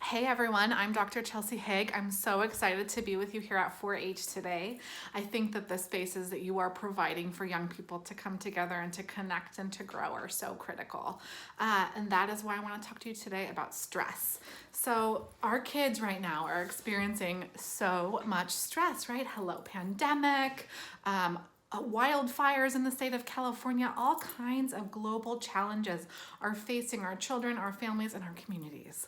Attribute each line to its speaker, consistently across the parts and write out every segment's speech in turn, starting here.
Speaker 1: Hey everyone, I'm Dr. Chelsey Hauge. I'm so excited to be with you here at 4-H today. I think that the spaces that you are providing for young people to come together and to connect and to grow are so critical. And that is why I want to talk to you today about stress. So our kids right now are experiencing so much stress, right? Hello, pandemic, wildfires in the state of California, all kinds of global challenges are facing our children, our families, and our communities.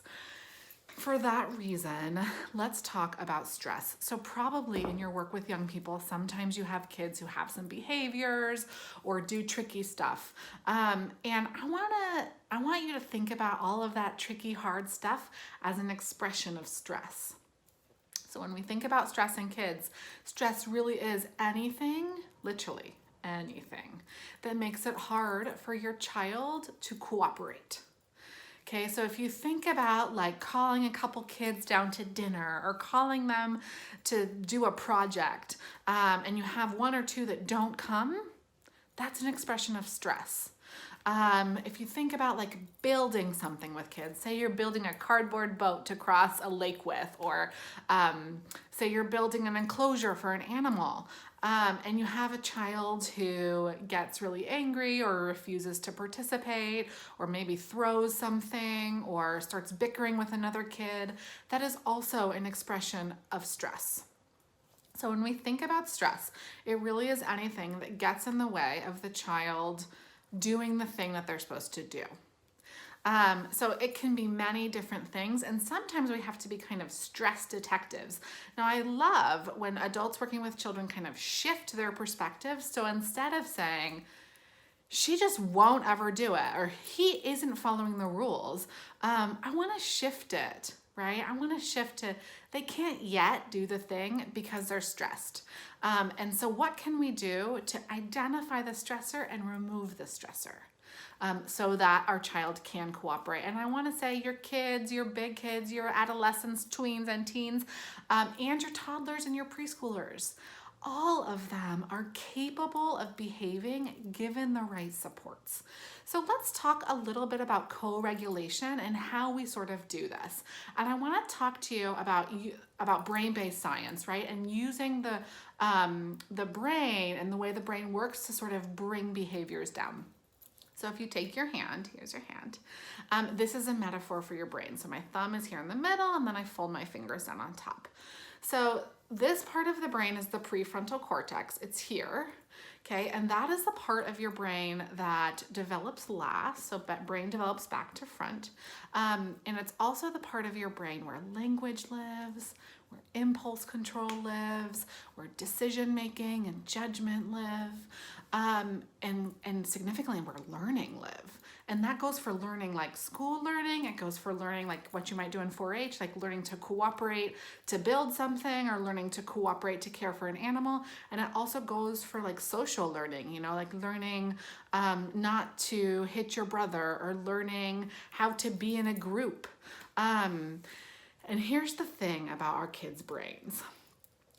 Speaker 1: For that reason, let's talk about stress. So probably in your work with young people, sometimes you have kids who have some behaviors or do tricky stuff. And I want you to think about all of that tricky, hard stuff as an expression of stress. So when we think about stress in kids, stress really is anything, literally anything, that makes it hard for your child to cooperate. Okay, so if you think about like calling a couple kids down to dinner or calling them to do a project, and you have one or two that don't come, that's an expression of stress. If you think about like building something with kids, say you're building a cardboard boat to cross a lake with, or say you're building an enclosure for an animal, and you have a child who gets really angry or refuses to participate, or maybe throws something or starts bickering with another kid, that is also an expression of stress. So when we think about stress, it really is anything that gets in the way of the child doing the thing that they're supposed to do. So it can be many different things, and sometimes we have to be kind of stress detectives. Now, I love when adults working with children kind of shift their perspective. So instead of saying, she just won't ever do it, or he isn't following the rules, I want to shift it, right? I want to shift to, they can't yet do the thing because they're stressed. And so what can we do to identify the stressor and remove the stressor? So that our child can cooperate. And I want to say your kids, your big kids, your adolescents, tweens and teens, and your toddlers and your preschoolers, all of them are capable of behaving given the right supports. So let's talk a little bit about co-regulation and how we sort of do this. And I want to talk to you about brain-based science, right? And using the brain and the way the brain works to sort of bring behaviors down. So if you take your hand, here's your hand, this is a metaphor for your brain. So my thumb is here in the middle, and then I fold my fingers down on top. So this part of the brain is the prefrontal cortex. It's here, okay? And that is the part of your brain that develops last. So brain develops back to front. And it's also the part of your brain where language lives, where impulse control lives, where decision making and judgment live, and significantly where learning live. And that goes for learning like school learning. It goes for learning like what you might do in 4-H, like learning to cooperate to build something, or learning to cooperate to care for an animal. And it also goes for like social learning, you know, like learning not to hit your brother, or learning how to be in a group. And here's the thing about our kids' brains.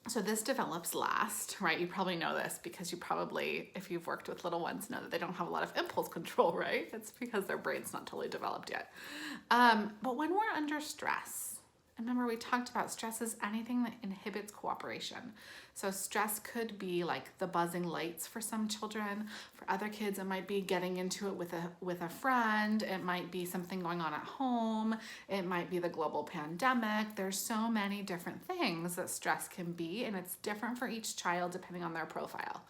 Speaker 1: So this develops last, right? You probably know this because you probably, if you've worked with little ones, know that they don't have a lot of impulse control, right? It's because their brain's not totally developed yet. But when we're under stress, and remember we talked about stress is anything that inhibits cooperation. So stress could be like the buzzing lights for some children. For other kids, it might be getting into it with a friend. It might be something going on at home. It might be the global pandemic. There's so many different things that stress can be, and it's different for each child depending on their profile.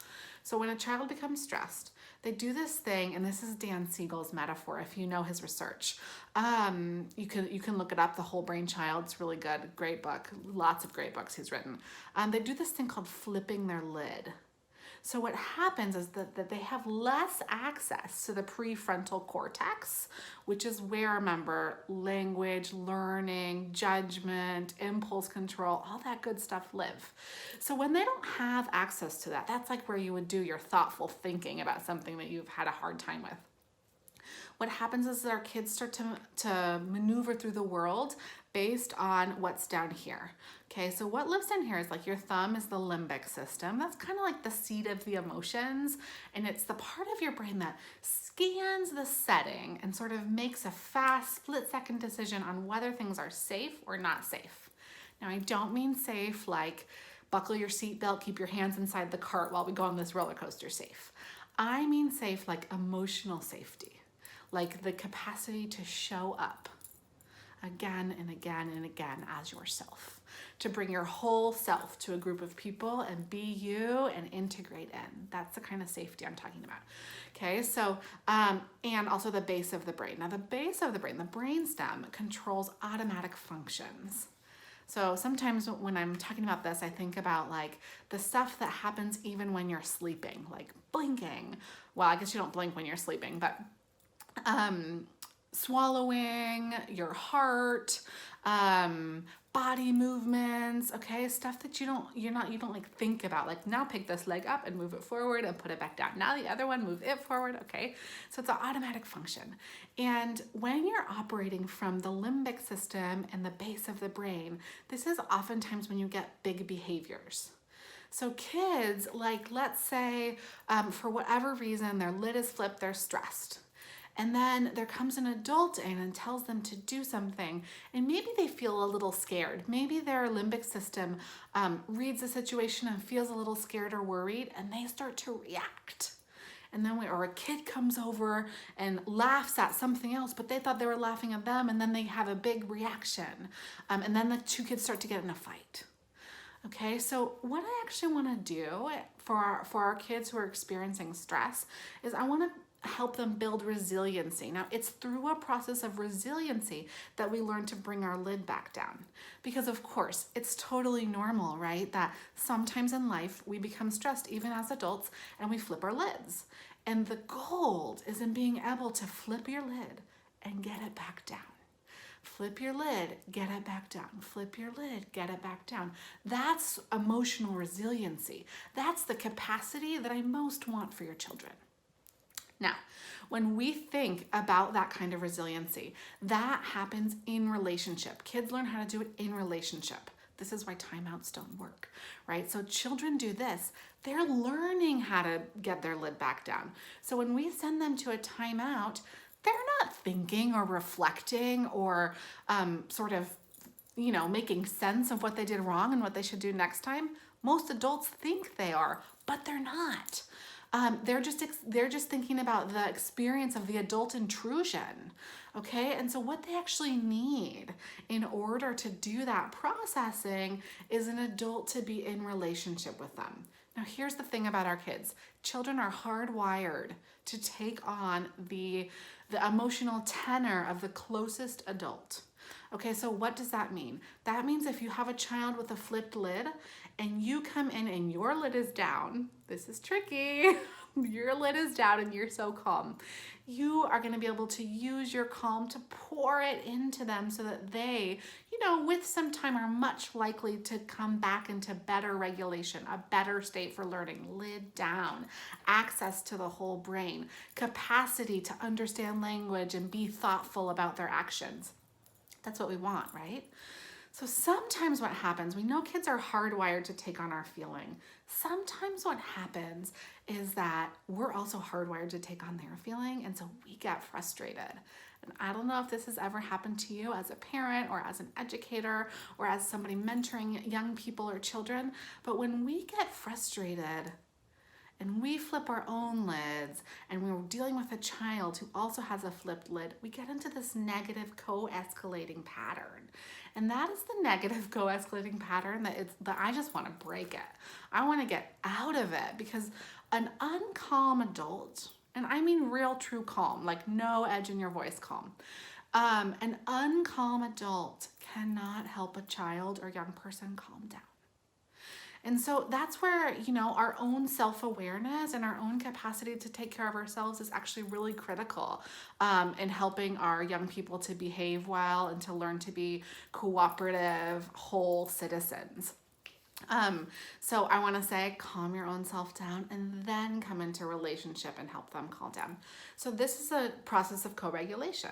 Speaker 1: So when a child becomes stressed, they do this thing, and this is Dan Siegel's metaphor, if you know his research. You can look it up, The Whole Brain Child. It's really good, great book, lots of great books he's written. They do this thing called flipping their lid. So what happens is that they have less access to the prefrontal cortex, which is where, remember, language, learning, judgment, impulse control, all that good stuff live. So when they don't have access to that, that's like where you would do your thoughtful thinking about something that you've had a hard time with. what happens is that our kids start to maneuver through the world based on what's down here. Okay, so what lives down here is like your thumb is the limbic system. That's kind of like the seat of the emotions, and it's the part of your brain that scans the setting and sort of makes a fast split-second decision on whether things are safe or not safe. Now, I don't mean safe like buckle your seatbelt, keep your hands inside the cart while we go on this roller coaster safe. I mean safe like emotional safety, like the capacity to show up again and again and again as yourself, to bring your whole self to a group of people and be you and integrate in. That's the kind of safety I'm talking about. Okay, so, and also the base of the brain. Now the base of the brain, the brainstem, controls automatic functions. So sometimes when I'm talking about this, I think about like the stuff that happens even when you're sleeping, like blinking. Well, I guess you don't blink when you're sleeping, but swallowing, your heart, body movements, okay, stuff that you don't like think about, like now pick this leg up and move it forward and put it back down. Now the other one, move it forward, okay? So it's an automatic function. And when you're operating from the limbic system and the base of the brain, this is oftentimes when you get big behaviors. So kids, like let's say for whatever reason, their lid is flipped, they're stressed. And then there comes an adult in and tells them to do something, and maybe they feel a little scared. Maybe their limbic system reads the situation and feels a little scared or worried, and they start to react. And then or a kid comes over and laughs at something else, but they thought they were laughing at them, and then they have a big reaction. And then the two kids start to get in a fight. Okay, so what I actually want to do for our kids who are experiencing stress is I want to help them build resiliency. Now, it's through a process of resiliency that we learn to bring our lid back down. Because of course, it's totally normal, right? That sometimes in life we become stressed even as adults and we flip our lids. And the gold is in being able to flip your lid and get it back down. Flip your lid, get it back down. Flip your lid, get it back down. That's emotional resiliency. That's the capacity that I most want for your children. Now, when we think about that kind of resiliency, that happens in relationship. Kids learn how to do it in relationship. This is why timeouts don't work, right? So children do this. They're learning how to get their lid back down. So when we send them to a timeout, they're not thinking or reflecting or sort of, making sense of what they did wrong and what they should do next time. Most adults think they are, but they're not. They're just thinking about the experience of the adult intrusion, okay? And so what they actually need in order to do that processing is an adult to be in relationship with them. Now, here's the thing about our kids. Children are hardwired to take on the emotional tenor of the closest adult. Okay, so what does that mean? That means if you have a child with a flipped lid and you come in and your lid is down, this is tricky, your lid is down and you're so calm, you are going to be able to use your calm to pour it into them so that they, with some time are much likely to come back into better regulation, a better state for learning. Lid down, access to the whole brain, capacity to understand language and be thoughtful about their actions. That's what we want, right? So sometimes what happens, we know kids are hardwired to take on our feeling. Sometimes what happens is that we're also hardwired to take on their feeling, and so we get frustrated. And I don't know if this has ever happened to you as a parent or as an educator or as somebody mentoring young people or children, but when we get frustrated and we flip our own lids and we're dealing with a child who also has a flipped lid, we get into this negative co-escalating pattern. And that is the negative co-escalating pattern that I just want to break it. I want to get out of it because an uncalm adult, and I mean real true calm, like no edge in your voice calm, an uncalm adult cannot help a child or young person calm down. And so that's where, our own self-awareness and our own capacity to take care of ourselves is actually really critical in helping our young people to behave well and to learn to be cooperative, whole citizens. So I want to say calm your own self down and then come into relationship and help them calm down. So this is a process of co-regulation.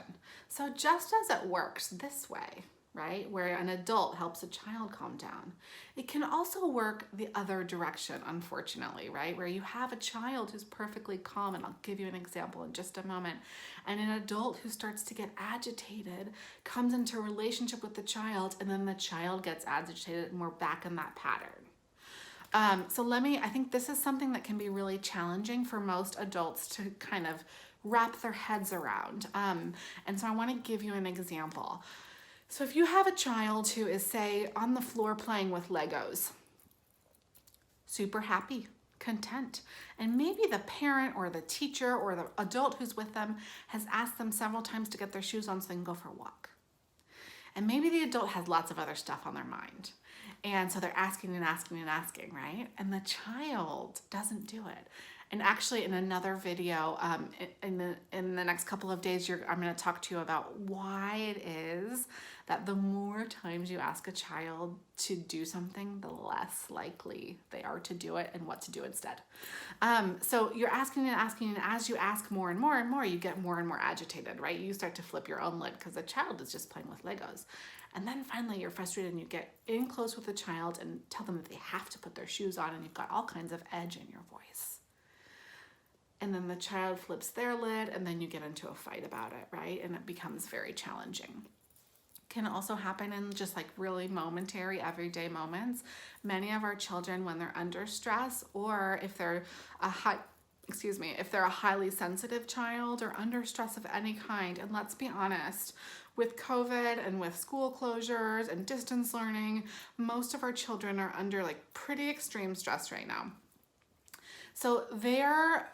Speaker 1: So just as it works this way, right, where an adult helps a child calm down, it can also work the other direction, unfortunately, right, where you have a child who's perfectly calm, and I'll give you an example in just a moment, and an adult who starts to get agitated comes into a relationship with the child, and then the child gets agitated, and we're back in that pattern. I think this is something that can be really challenging for most adults to kind of wrap their heads around. And so I want to give you an example. So if you have a child who is, say, on the floor playing with Legos, super happy, content, and maybe the parent or the teacher or the adult who's with them has asked them several times to get their shoes on so they can go for a walk. And maybe the adult has lots of other stuff on their mind. And so they're asking and asking and asking, right? And the child doesn't do it. And actually, in another video, in the next couple of days, I'm going to talk to you about why it is that the more times you ask a child to do something, the less likely they are to do it and what to do instead. So you're asking and asking, and as you ask more and more and more, you get more and more agitated, right? You start to flip your own lid because the child is just playing with Legos. And then finally you're frustrated and you get in close with the child and tell them that they have to put their shoes on, and you've got all kinds of edge in your voice. And then the child flips their lid, and then you get into a fight about it, right? And it becomes very challenging. Can also happen in just like really momentary, everyday moments. Many of our children, when they're under stress, or if they're if they're a highly sensitive child or under stress of any kind, and let's be honest, with COVID and with school closures and distance learning, most of our children are under like pretty extreme stress right now. So their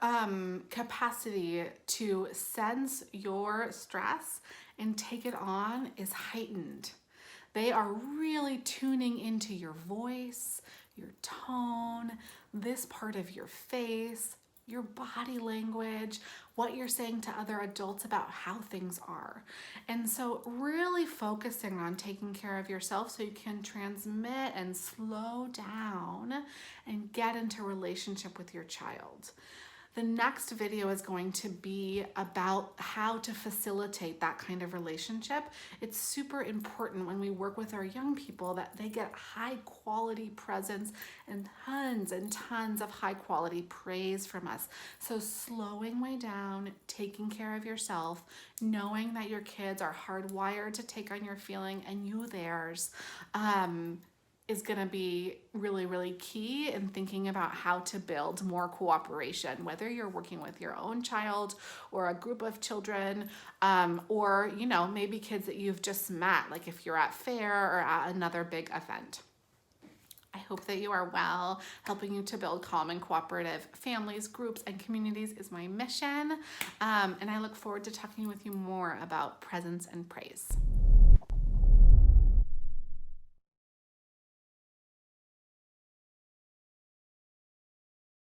Speaker 1: capacity to sense your stress and take it on is heightened. They are really tuning into your voice, your tone, this part of your face, your body language, what you're saying to other adults about how things are. And so really focusing on taking care of yourself so you can transmit and slow down and get into relationship with your child. The next video is going to be about how to facilitate that kind of relationship. It's super important when we work with our young people that they get high quality presence and tons of high quality praise from us. So slowing way down, taking care of yourself, knowing that your kids are hardwired to take on your feeling and you theirs, is going to be really, really key in thinking about how to build more cooperation, whether you're working with your own child or a group of children, or, maybe kids that you've just met, like if you're at fair or at another big event. I hope that you are well. Helping you to build calm and cooperative families, groups, and communities is my mission. And I look forward to talking with you more about presence and praise.